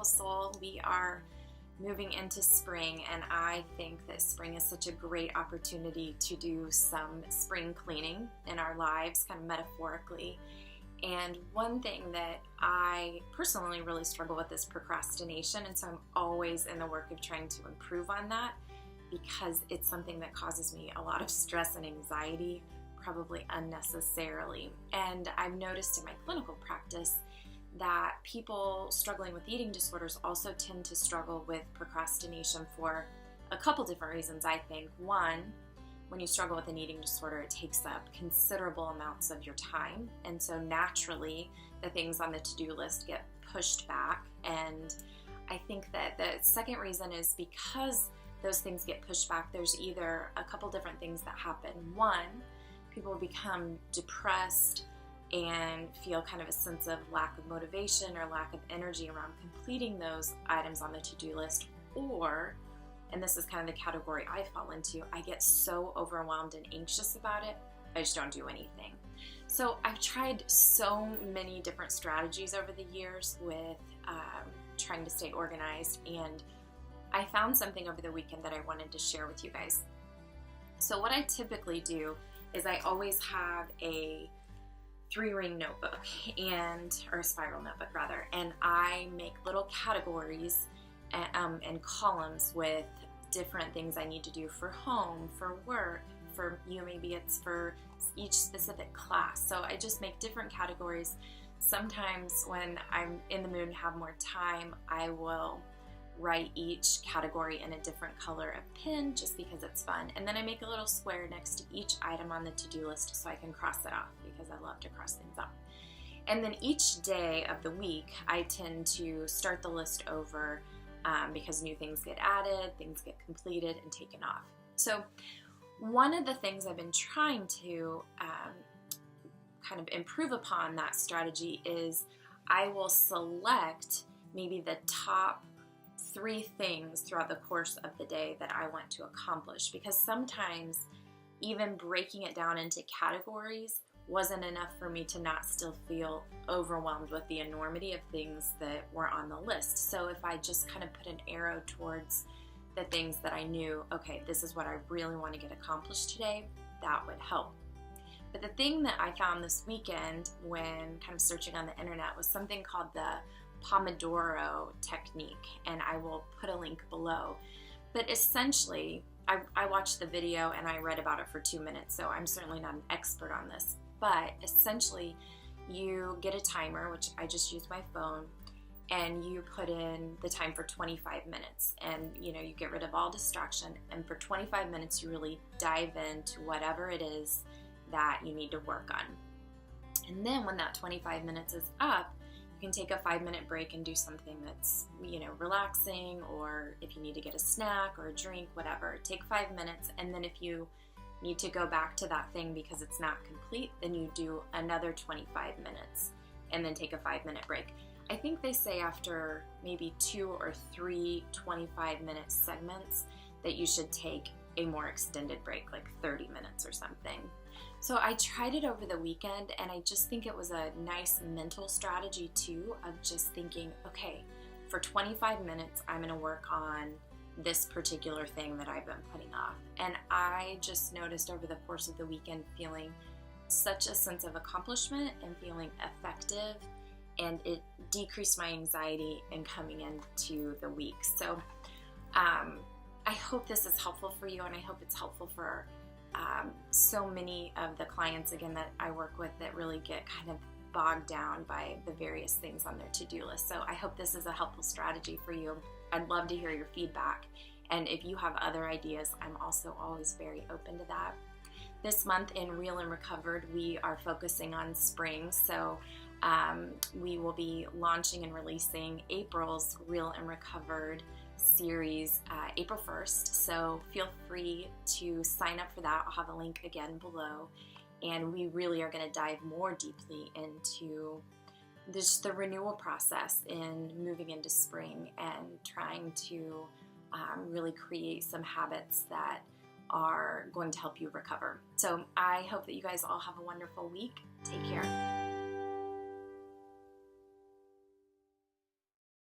beautiful soul. We are moving into spring, and I think that spring is such a great opportunity to do some spring cleaning in our lives, kind of metaphorically. And one thing that I personally really struggle with is procrastination, and so I'm always in the work of trying to improve on that because it's something that causes me a lot of stress and anxiety, probably unnecessarily. And I've noticed in my clinical practice that people struggling with eating disorders also tend to struggle with procrastination for a couple different reasons, I think. One, when you struggle with an eating disorder, it takes up considerable amounts of your time, and so naturally the things on the to-do list get pushed back. And I think that the second reason is because those things get pushed back, there's either a couple different things that happen. One, people become depressed and feel kind of a sense of lack of motivation or lack of energy around completing those items on the to-do list. Or, and this is kind of the category I fall into, I get so overwhelmed and anxious about it, I just don't do anything. So I've tried so many different strategies over the years with trying to stay organized, and I found something over the weekend that I wanted to share with you guys. So what I typically do is I always have a 3-ring notebook or a spiral notebook rather, and I make little categories and columns with different things I need to do for home, for work, for maybe it's for each specific class. So I just make different categories. Sometimes when I'm in the mood and have more time, I will write each category in a different color of pen just because it's fun. And then I make a little square next to each item on the to-do list so I can cross it off because I love to cross things off. And then each day of the week, I tend to start the list over because new things get added, things get completed and taken off. So one of the things I've been trying to kind of improve upon that strategy is I will select maybe the top 3 things throughout the course of the day that I want to accomplish, because sometimes even breaking it down into categories wasn't enough for me to not still feel overwhelmed with the enormity of things that were on the list. So if I just kind of put an arrow towards the things that I knew, okay, this is what I really want to get accomplished today, that would help. But the thing that I found this weekend when kind of searching on the internet was something called the Pomodoro Technique, and I will put a link below. But essentially, I watched the video and I read about it for 2 minutes, so I'm certainly not an expert on this. But essentially, you get a timer, which I just use my phone, and you put in the time for 25 minutes. And you get rid of all distraction, and for 25 minutes you really dive into whatever it is that you need to work on. And then when that 25 minutes is up, you can take a 5-minute break and do something that's, relaxing, or if you need to get a snack or a drink, whatever, take 5 minutes. And then if you need to go back to that thing because it's not complete, then you do another 25 minutes and then take a 5-minute break. I think they say after maybe 2 or 3 25-minute segments that you should take a more extended break, like 30 minutes or something. So I tried it over the weekend, and I just think it was a nice mental strategy too, of just thinking, okay, for 25 minutes I'm gonna work on this particular thing that I've been putting off. And I just noticed over the course of the weekend feeling such a sense of accomplishment and feeling effective, and it decreased my anxiety in coming into the week. So I hope this is helpful for you, and I hope it's helpful for so many of the clients, again, that I work with that really get kind of bogged down by the various things on their to-do list. So I hope this is a helpful strategy for you. I'd love to hear your feedback, and if you have other ideas, I'm also always very open to that. This month in Real and Recovered, we are focusing on spring, so we will be launching and releasing April's Real and Recovered series April 1st, so feel free to sign up for that. I'll have a link again below, and we really are going to dive more deeply into the renewal process in moving into spring and trying to really create some habits that are going to help you recover. So I hope that you guys all have a wonderful week. Take care.